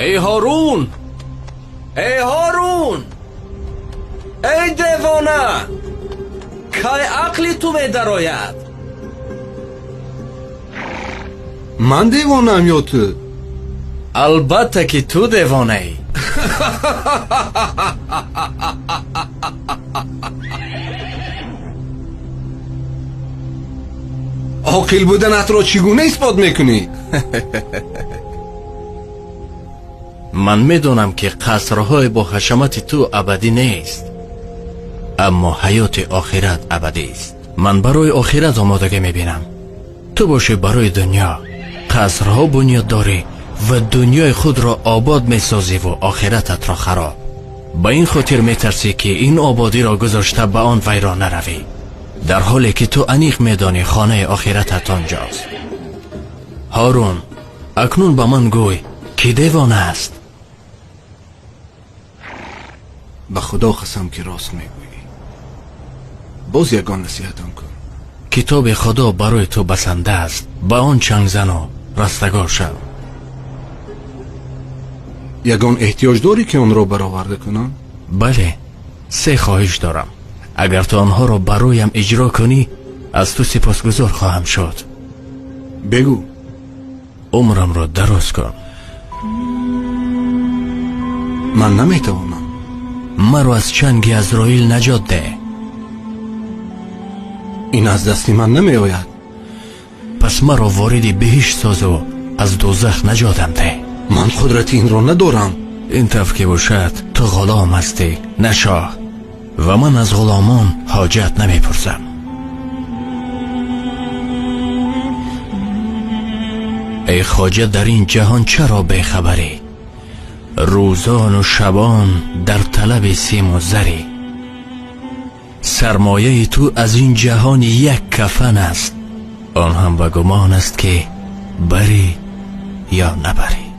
ای هارون، ای هارون، ای دیوانه، که عقلی تو می درآید؟ من دیوانم یا تو؟ البته که تو دیوانه ای. عاقل بودنت را چگونه اثبات میکنی؟ من میدونم که قصرهای با حشمت تو ابدی نیست، اما حیات آخرت ابدی است. من برای آخرت آمادگی میبینم، تو باشی برای دنیا. قصرها بنیاد داری و دنیای خود را آباد میسازی و آخرتت را خراب. با این خاطر میترسی که این آبادی را گذاشته به آن ویران نروی، در حالی که تو عمیق میدانی خانه آخرتت آنجاست. هارون، اکنون به من گوی که دیوانه است. به خدا قسم که راست میگویی. باز یگان نصیحتم کن. کتاب خدا برای تو بسنده است، به آن چنگ زن و رستگار شو. یگان احتیاج داری که اون را برآورده کنم؟ بله، 3 خواهش دارم. اگر تو آنها را برایم اجرا کنی، از تو سپاسگزار خواهم شد. بگو. عمرم را دراز کن. من نمیتوانم. مرا از چنگ عزراییل نجات ده. این از دستی من نمی آید. پس مرا وارد بهشت ساز و از دوزخ نجاتم ده. من قدرت این را ندارم. این طور که باشد تو غلام هستی نه شاه، و من از غلامان حاجت نمیپرسم. ای خواجه، در این جهان چرا بیخبری؟ روزان و شبان در طلب سیم و زری. سرمایه تو از این جهان یک کفن است، آن هم به گمان است که بری یا نبری.